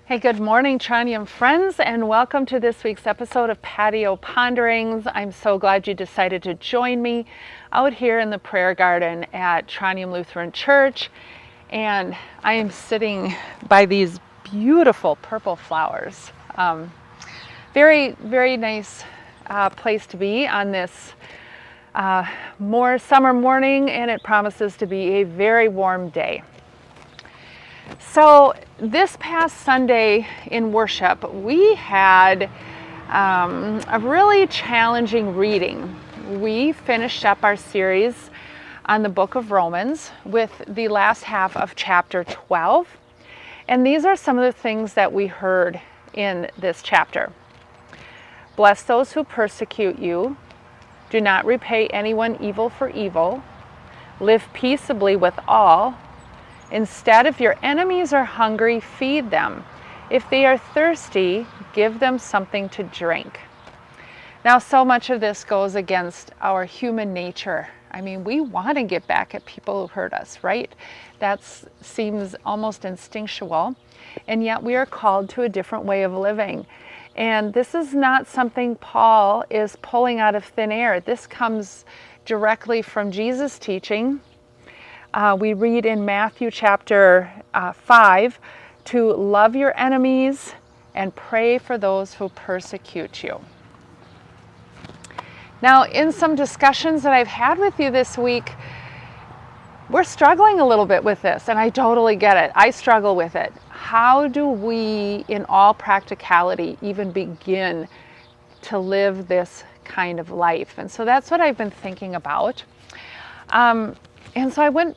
Hey, good morning, Trondheim friends, and welcome to this week's episode of Patio Ponderings. I'm so glad you decided to join me out here in the prayer garden at Trondheim Lutheran Church. And I am sitting by these beautiful purple flowers. Very, very nice place to be on this more summer morning, and it promises to be a very warm day. So this past Sunday in worship, we had a really challenging reading. We finished up our series on the book of Romans with the last half of chapter 12. And these are some of the things that we heard in this chapter. Bless those who persecute you. Do not repay anyone evil for evil. Live peaceably with all. Instead, if your enemies are hungry, feed them. If they are thirsty, give them something to drink. Now, so much of this goes against our human nature. I mean, we want to get back at people who hurt us, right? That seems almost instinctual. And yet we are called to a different way of living. And this is not something Paul is pulling out of thin air. This comes directly from Jesus' teaching. We read in Matthew chapter 5 to love your enemies and pray for those who persecute you. Now, in some discussions that I've had with you this week, we're struggling a little bit with this, and I totally get it. I struggle with it. How do we, in all practicality, even begin to live this kind of life? And so that's what I've been thinking about. And so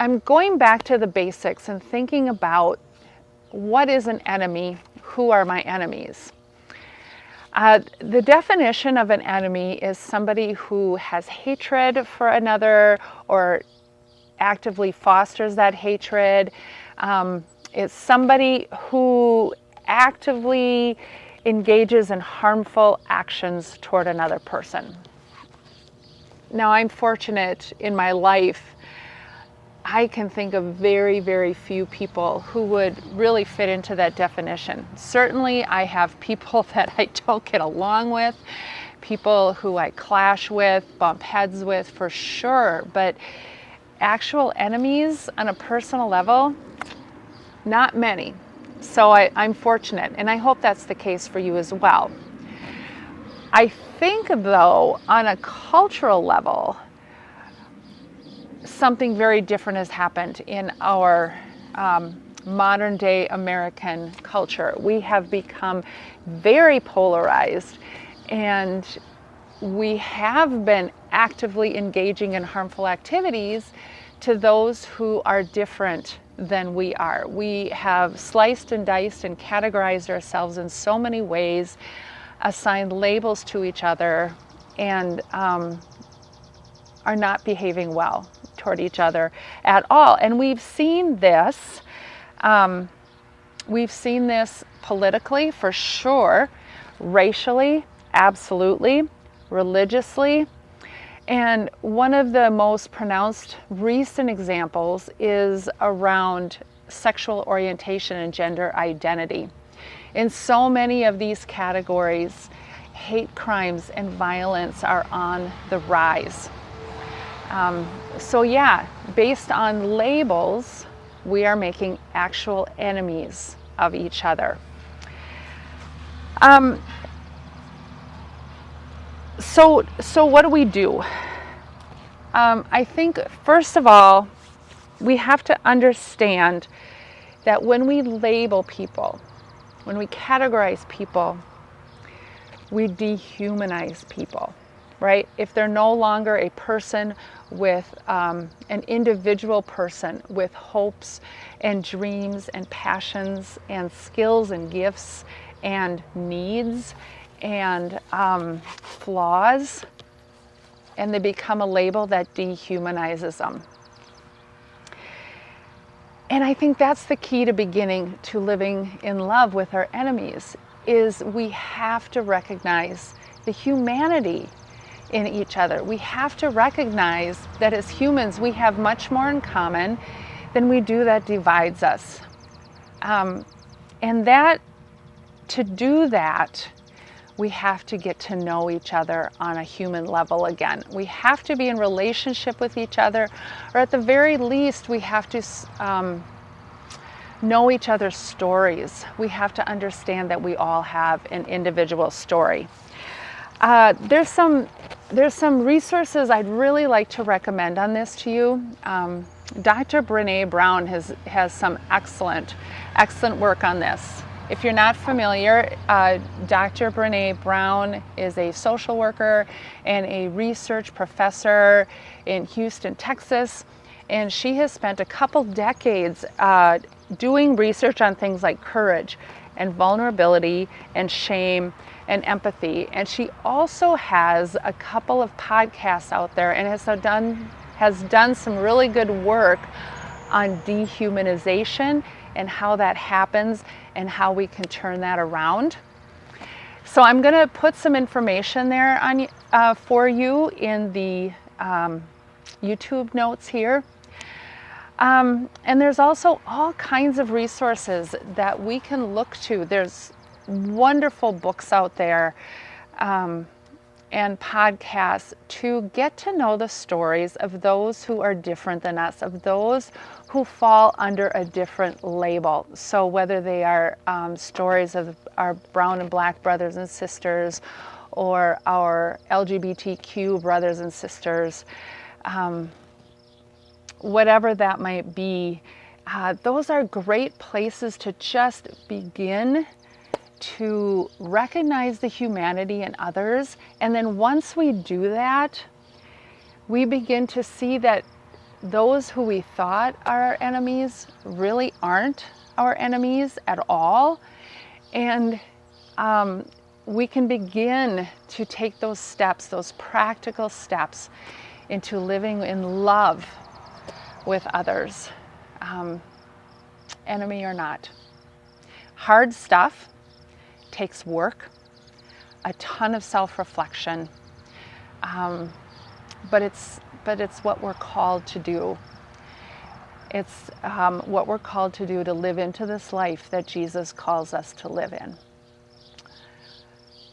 I'm going back to the basics and thinking about what is an enemy, who are my enemies. The definition of an enemy is somebody who has hatred for another or actively fosters that hatred. It's somebody who actively engages in harmful actions toward another person. Now, I'm fortunate in my life. I can think of very, very few people who would really fit into that definition. Certainly, I have people that I don't get along with, people who I clash with, bump heads with for sure, but actual enemies on a personal level, not many. So I'm fortunate, and I hope that's the case for you as well. I think, though, on a cultural level, something very different has happened in our modern day American culture. We have become very polarized, and we have been actively engaging in harmful activities to those who are different than we are. We have sliced and diced and categorized ourselves in so many ways, assigned labels to each other, and are not behaving well toward each other at all. And we've seen this politically for sure, racially, absolutely, religiously. And one of the most pronounced recent examples is around sexual orientation and gender identity. In so many of these categories, hate crimes and violence are on the rise. So yeah, based on labels, we are making actual enemies of each other. So what do we do? I think, first of all, we have to understand that when we label people, when we categorize people, we dehumanize people, right? If they're no longer a person with an individual person with hopes and dreams and passions and skills and gifts and needs and flaws, and they become a label that dehumanizes them. And I think that's the key to beginning to living in love with our enemies, is we have to recognize the humanity in each other. We have to recognize that as humans, we have much more in common than we do that divides us. And to do that, we have to get to know each other on a human level again. We have to be in relationship with each other, or at the very least, we have to know each other's stories. We have to understand that we all have an individual story. There's some resources I'd really like to recommend on this to you. Dr. Brene Brown has some excellent work on this. If you're not familiar, Dr. Brene Brown is a social worker and a research professor in Houston, Texas, and she has spent a couple decades doing research on things like courage and vulnerability and shame and empathy. And she also has a couple of podcasts out there and has done some really good work on dehumanization and how that happens and how we can turn that around. So I'm going to put some information there on for you in the YouTube notes here. And there's also all kinds of resources that we can look to. There's wonderful books out there and podcasts to get to know the stories of those who are different than us, of those who fall under a different label. So whether they are stories of our brown and black brothers and sisters, or our LGBTQ brothers and sisters, whatever that might be, those are great places to just begin to recognize the humanity in others. And then once we do that, we begin to see that those who we thought are our enemies really aren't our enemies at all. And we can begin to take those steps, those practical steps, into living in love with others, enemy or not. Hard stuff takes work, a ton of self-reflection, but it's what we're called to do. It's what we're called to do, to live into this life that Jesus calls us to live in.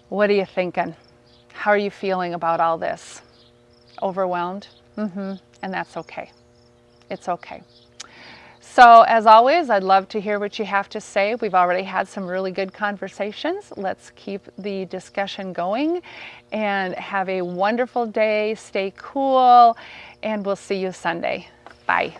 What are you thinking? How are you feeling about all this? Overwhelmed? And that's okay. It's okay. So as always, I'd love to hear what you have to say. We've already had some really good conversations. Let's keep the discussion going and have a wonderful day. Stay cool, and we'll see you Sunday. Bye.